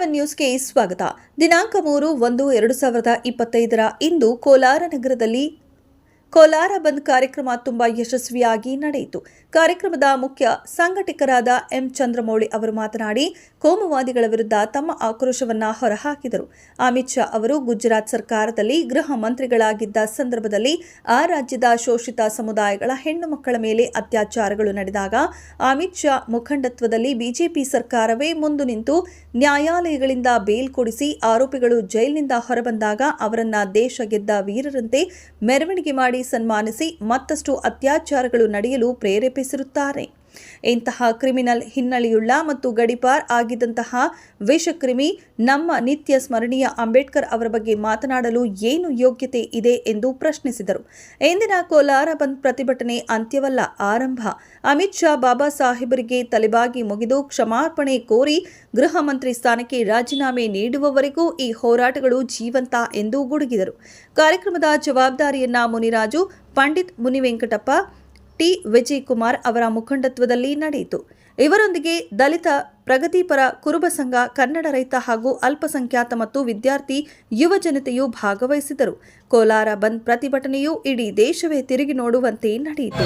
E7 ನ್ಯೂಸ್ಗೆ ಸ್ವಾಗತ. ದಿನಾಂಕ 3/1/2025 ಇಂದು ಕೋಲಾರ ನಗರದಲ್ಲಿ ಕೋಲಾರ ಬಂದ್ ಕಾರ್ಯಕ್ರಮ ತುಂಬಾ ಯಶಸ್ವಿಯಾಗಿ ನಡೆಯಿತು. ಕಾರ್ಯಕ್ರಮದ ಮುಖ್ಯ ಸಂಘಟಕರಾದ ಎಂ ಚಂದ್ರಮೌಳಿ ಅವರು ಮಾತನಾಡಿ ಕೋಮುವಾದಿಗಳ ವಿರುದ್ಧ ತಮ್ಮ ಆಕ್ರೋಶವನ್ನ ಹೊರಹಾಕಿದರು. ಅಮಿತ್ ಶಾ ಅವರು ಗುಜರಾತ್ ಸರ್ಕಾರದಲ್ಲಿ ಗೃಹ ಮಂತ್ರಿಗಳಾಗಿದ್ದ ಸಂದರ್ಭದಲ್ಲಿ ಆ ರಾಜ್ಯದ ಶೋಷಿತ ಸಮುದಾಯಗಳ ಹೆಣ್ಣು ಮಕ್ಕಳ ಮೇಲೆ ಅತ್ಯಾಚಾರಗಳು ನಡೆದಾಗ ಅಮಿತ್ ಶಾ ಮುಖಂಡತ್ವದಲ್ಲಿ ಬಿಜೆಪಿ ಸರ್ಕಾರವೇ ಮುಂದು ನಿಂತು ನ್ಯಾಯಾಲಯಗಳಿಂದ ಬೇಲ್ ಕೊಡಿಸಿ ಆರೋಪಿಗಳು ಜೈಲಿನಿಂದ ಹೊರಬಂದಾಗ ಅವರನ್ನ ದೇಶ ಗೆದ್ದ ವೀರರಂತೆ ಮೆರವಣಿಗೆ ಮಾಡಿ ಸನ್ಮಾನಿಸಿ ಮತ್ತಷ್ಟು ಅತ್ಯಾಚಾರಗಳು ನಡೆಯಲು ಪ್ರೇರೇಪಿಸಿರುತ್ತಾರೆ. ಇಂತಹ ಕ್ರಿಮಿನಲ್ ಹಿನ್ನೆಲೆಯುಳ್ಳ ಮತ್ತು ಗಡಿಪಾರ್ ಆಗಿದ್ದಂತಹ ವಿಷಕ್ರಿಮಿ ನಮ್ಮ ನಿತ್ಯ ಸ್ಮರಣೀಯ ಅಂಬೇಡ್ಕರ್ ಅವರ ಬಗ್ಗೆ ಮಾತನಾಡಲು ಏನು ಯೋಗ್ಯತೆ ಇದೆ ಎಂದು ಪ್ರಶ್ನಿಸಿದರು. ಇಂದಿನ ಕೋಲಾರ ಬಂದ್ ಪ್ರತಿಭಟನೆ ಅಂತ್ಯವಲ್ಲ, ಆರಂಭ. ಅಮಿತ್ ಶಾ ಬಾಬಾ ಸಾಹೇಬರಿಗೆ ತಲೆಬಾಗಿ ಮುಗಿದು ಕ್ಷಮಾಪಣೆ ಕೋರಿ ಗೃಹ ಮಂತ್ರಿ ಸ್ಥಾನಕ್ಕೆ ರಾಜೀನಾಮೆ ನೀಡುವವರೆಗೂ ಈ ಹೋರಾಟಗಳು ಜೀವಂತ ಎಂದು ಗುಡುಗಿದರು. ಕಾರ್ಯಕ್ರಮದ ಜವಾಬ್ದಾರಿಯನ್ನ ಮುನಿರಾಜು, ಪಂಡಿತ್ ಮುನಿವೆಂಕಟಪ್ಪ, ಟಿ ವಿಜಯಕುಮಾರ್ ಅವರ ಮುಖಂಡತ್ವದಲ್ಲಿ ನಡೆಯಿತು. ಇವರೊಂದಿಗೆ ದಲಿತ ಪ್ರಗತಿಪರ ಕುರುಬ ಸಂಘ, ಕನ್ನಡ ರೈತ ಹಾಗೂ ಅಲ್ಪಸಂಖ್ಯಾತ ಮತ್ತು ವಿದ್ಯಾರ್ಥಿ ಯುವ ಜನತೆಯು ಭಾಗವಹಿಸಿದರು. ಕೋಲಾರ ಬಂದ್ ಪ್ರತಿಭಟನೆಯು ಇಡೀ ದೇಶವೇ ತಿರುಗಿ ನೋಡುವಂತೆ ನಡೆಯಿತು.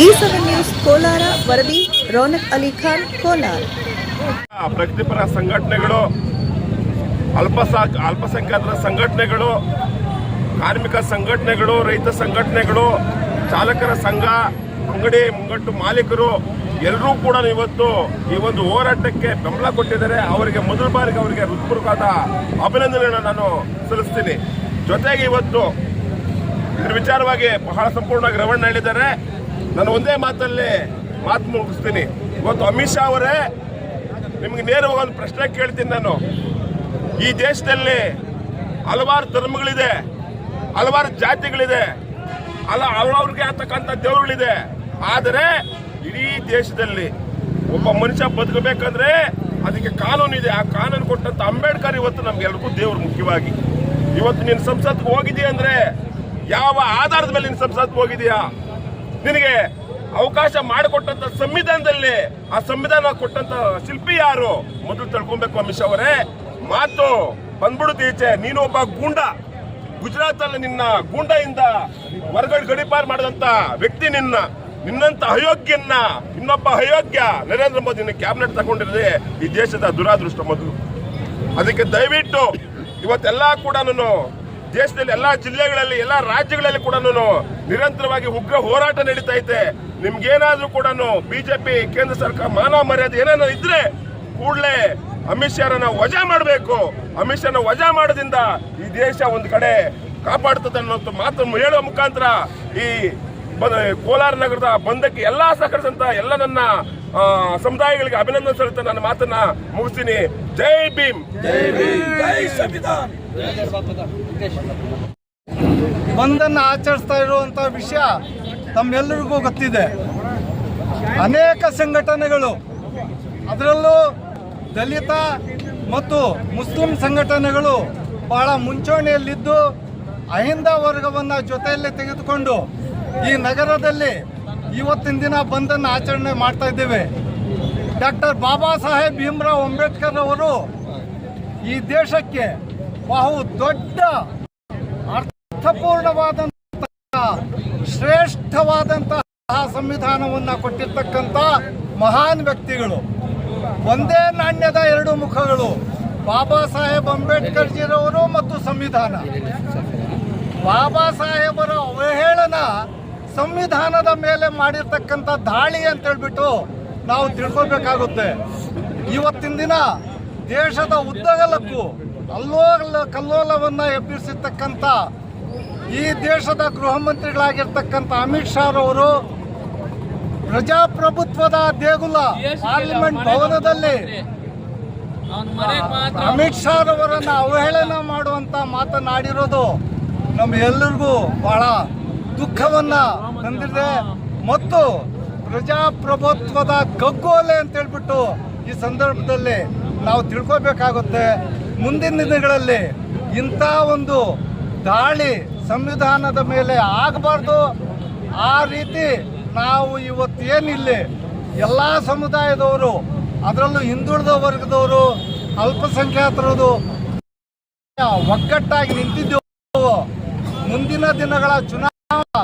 E7 ನ್ಯೂಸ್ ಕೋಲಾರ ವರದಿ ರೌನಕ್ ಅಲಿ ಖಾನ್, ಕೋಲಾರ. ಪ್ರಗತಿಪರ ಸಂಘಟನೆಗಳು, ಅಲ್ಪಸಂಖ್ಯಾತರ ಸಂಘಟನೆಗಳು, ಕಾರ್ಮಿಕ ಸಂಘಟನೆಗಳು, ರೈತ ಸಂಘಟನೆಗಳು, ಚಾಲಕರ ಸಂಘ, ಅಂಗಡಿ ಮುಂಗಟ್ಟು ಮಾಲೀಕರು ಎಲ್ಲರೂ ಕೂಡ ಇವತ್ತು ಈ ಒಂದು ಹೋರಾಟಕ್ಕೆ ಬೆಂಬಲ ಕೊಟ್ಟಿದ್ದಾರೆ. ಅವರಿಗೆ ಮೊದಲ ಬಾರಿಗೆ ಅವರಿಗೆ ಹೃತ್ಪೂರ್ವಕವಾದ ಅಭಿನಂದನೆಯನ್ನು ನಾನು ಸಲ್ಲಿಸ್ತೀನಿ. ಜೊತೆಗೆ ಇವತ್ತು ಇದ್ರ ವಿಚಾರವಾಗಿ ಬಹಳ ಸಂಪೂರ್ಣವಾಗಿ ರವಣ್ಣ ಹೇಳಿದ್ದಾರೆ. ನಾನು ಒಂದೇ ಮಾತಲ್ಲಿ ಮಾತು ಮುಗಿಸ್ತೀನಿ. ಇವತ್ತು ಅಮಿತ್ ಶಾ ಅವರೇ, ನಿಮ್ಗೆ ನೇರವಾಗಿ ಒಂದು ಪ್ರಶ್ನೆ ಕೇಳ್ತೀನಿ ನಾನು. ಈ ದೇಶದಲ್ಲಿ ಹಲವಾರು ಧರ್ಮಗಳಿದೆ, ಹಲವಾರು ಜಾತಿಗಳಿದೆ, ಅವ್ರವ್ರಿಗೆ ಆಗ್ತಕ್ಕಂಥ ದೇವರುಗಳಿದೆ. ಆದರೆ ಇಡೀ ದೇಶದಲ್ಲಿ ಒಬ್ಬ ಮನುಷ್ಯ ಬದುಕಬೇಕಂದ್ರೆ ಅದಕ್ಕೆ ಕಾನೂನು ಇದೆ. ಆ ಕಾನೂನು ಕೊಟ್ಟಂತ ಅಂಬೇಡ್ಕರ್ ಇವತ್ತು ನಮ್ಗೆಲ್ರಿಗೂ ದೇವರು. ಮುಖ್ಯವಾಗಿ ಇವತ್ತು ನೀನು ಸಂಸತ್ಗೆ ಹೋಗಿದೀಯ ಅಂದ್ರೆ ಯಾವ ಆಧಾರದ ಮೇಲೆ ನೀನು ಸಂಸತ್ಗೆ ಹೋಗಿದೀಯಾ? ನಿನಗೆ ಅವಕಾಶ ಮಾಡಿಕೊಟ್ಟಂತ ಸಂವಿಧಾನದಲ್ಲಿ ಆ ಸಂವಿಧಾನ ಕೊಟ್ಟಂತ ಶಿಲ್ಪಿ ಯಾರು ಮೊದಲು ತಿಳ್ಕೊಬೇಕು. ಅಮಿತ್ ಶಾ ಅವರೇ, ಮಾತು ಬಂದ್ಬಿಡುತ್ತೆ ಈಚೆ. ನೀನು ಒಬ್ಬ ಗೂಂಡ, ಗುಜರಾತ್ ಅಲ್ಲಿ ನಿನ್ನ ಗೂಂಡದಿಂದ ಹೊರಗಡೆ ಗಡಿಪಾರು ಮಾಡಿದಂತ ವ್ಯಕ್ತಿ, ನಿನ್ನಂತ ಅಯೋಗ್ಯನ್ನ ಇನ್ನೊಬ್ಬ ಅಯೋಗ್ಯ ನರೇಂದ್ರ ಮೋದಿ ಕ್ಯಾಬಿನೆಟ್ ತಗೊಂಡಿರದೆ ಈ ದೇಶದ ದುರಾದೃಷ್ಟ ಮೊದಲು. ಅದಕ್ಕೆ ದಯವಿಟ್ಟು ಇವತ್ತೆಲ್ಲ ಕೂಡ ದೇಶದಲ್ಲಿ ಎಲ್ಲಾ ಜಿಲ್ಲೆಗಳಲ್ಲಿ, ಎಲ್ಲಾ ರಾಜ್ಯಗಳಲ್ಲಿ ಕೂಡ ನಿರಂತರವಾಗಿ ಉಗ್ರ ಹೋರಾಟ ನಡೀತಾ ಐತೆ. ನಿಮ್ಗೇನಾದ್ರೂ ಕೂಡ ಬಿಜೆಪಿ ಕೇಂದ್ರ ಸರ್ಕಾರ ಮಾನವ ಮರ್ಯಾದೆ ಏನಾದ್ರು ಇದ್ರೆ ಕೂಡಲೇ ಅಮಿತ್ ಶಾರನ್ನ ವಜಾ ಮಾಡಬೇಕು. ಅಮಿತ್ ಶಾನ ವಜಾ ಮಾಡೋದ್ರಿಂದ ಈ ದೇಶ ಒಂದು ಕಡೆ ಕಾಪಾಡ್ತದೆ ಅನ್ನೋ ಮಾತು ಹೇಳುವ ಮುಖಾಂತರ ಈ ಕೋಲಾರ ನಗರದ ಬಂದಕ್ಕೆ ಎಲ್ಲಾ ಸಹಕರಿಸಂತ ಎಲ್ಲ ನನ್ನ ಸಮುದಾಯಗಳಿಗೆ ಅಭಿನಂದನೆ ಸಲ್ಲಿಸ್ತಾ ನನ್ನ ಮಾತನ್ನ ಮುಗಿಸ್ತೀನಿ. ಜೈ ಭೀಮ್, ಜೈ ಸಂವಿಧಾನ. ಬಂದನ್ನ ಆಚರಿಸ್ತಾ ಇರುವಂತ ವಿಷಯ ತಮ್ಮೆಲ್ಲರಿಗೂ ಗೊತ್ತಿದೆ. ಅನೇಕ ಸಂಘಟನೆಗಳು, ಅದರಲ್ಲೂ ದಲಿತ ಮತ್ತು ಮುಸ್ಲಿಂ ಸಂಘಟನೆಗಳು ಬಹಳ ಮುಂಚೂಣಿಯಲ್ಲಿದ್ದು ಅಹಿಂದ ವರ್ಗವನ್ನು ಜೊತೆಯಲ್ಲಿ ತೆಗೆದುಕೊಂಡು ಈ ನಗರದಲ್ಲಿ ಇವತ್ತಿನ ದಿನ ಬಂದನ್ನು ಆಚರಣೆ ಮಾಡ್ತಾ ಇದ್ದೇವೆ. ಡಾಕ್ಟರ್ ಬಾಬಾ ಸಾಹೇಬ್ ಭೀಮ್ರಾವ್ ಅಂಬೇಡ್ಕರ್ ಅವರು ಈ ದೇಶಕ್ಕೆ ಬಹು ದೊಡ್ಡ ಅರ್ಥಪೂರ್ಣವಾದಂತಹ ಶ್ರೇಷ್ಠವಾದಂತಹ ಸಂವಿಧಾನವನ್ನು ಕೊಟ್ಟಿರ್ತಕ್ಕಂಥ ಮಹಾನ್ ವ್ಯಕ್ತಿಗಳು. ಒಂದೇ ನಾಣ್ಯದ ಎರಡು ಮುಖಗಳು, ಬಾಬಾ ಸಾಹೇಬ್ ಅಂಬೇಡ್ಕರ್ ಜಿರವರು ಮತ್ತು ಸಂವಿಧಾನ. ಬಾಬಾ ಸಾಹೇಬರ ಅವಹೇಳನ ಸಂವಿಧಾನದ ಮೇಲೆ ಮಾಡಿರ್ತಕ್ಕಂಥ ದಾಳಿ ಅಂತ ಹೇಳ್ಬಿಟ್ಟು ನಾವು ತಿಳ್ಕೊಳ್ಬೇಕಾಗುತ್ತೆ. ಇವತ್ತಿನ ದಿನ ದೇಶದ ಉದ್ದಗಲಕ್ಕೂ ಕಲ್ಲೋಲವನ್ನು ಎಬ್ಬಿಸಿರ್ತಕ್ಕಂಥ ಈ ದೇಶದ ಗೃಹ ಮಂತ್ರಿಗಳಾಗಿರ್ತಕ್ಕಂಥ ಅಮಿತ್ ಶಾ ಅವರು ಪ್ರಜಾಪ್ರಭುತ್ವದ ದೇಗುಲ ಪಾರ್ಲಿಮೆಂಟ್ ಭವನದಲ್ಲಿ ಅಮಿತ್ ಶಾ ಅವರನ್ನ ಅವಹೇಳನ ಮಾಡುವಂತ ಮಾತನಾಡಿರೋದು ನಮ್ಮ ಎಲ್ಲರಿಗೂ ಬಹಳ ದುಃಖವನ್ನ ತಂದಿದೆ. ಮತ್ತು ಪ್ರಜಾಪ್ರಭುತ್ವದ ಕಗ್ಗೋಲೆ ಅಂತ ಹೇಳ್ಬಿಟ್ಟು ಈ ಸಂದರ್ಭದಲ್ಲಿ ನಾವು ತಿಳ್ಕೊಬೇಕಾಗುತ್ತೆ. ಮುಂದಿನ ದಿನಗಳಲ್ಲಿ ಇಂಥ ಒಂದು ದಾಳಿ ಸಂವಿಧಾನದ ಮೇಲೆ ಆಗಬಾರ್ದು. ಆ ರೀತಿ ನಾವು ಇವತ್ತೇನಿಲ್ಲಿ ಎಲ್ಲ ಸಮುದಾಯದವರು ಅದರಲ್ಲೂ ಹಿಂದುಳಿದ ವರ್ಗದವರು, ಅಲ್ಪಸಂಖ್ಯಾತರದು ಒಗ್ಗಟ್ಟಾಗಿ ನಿಂತಿದ್ದೆವು. ಮುಂದಿನ ದಿನಗಳ ಚುನಾವಣಾ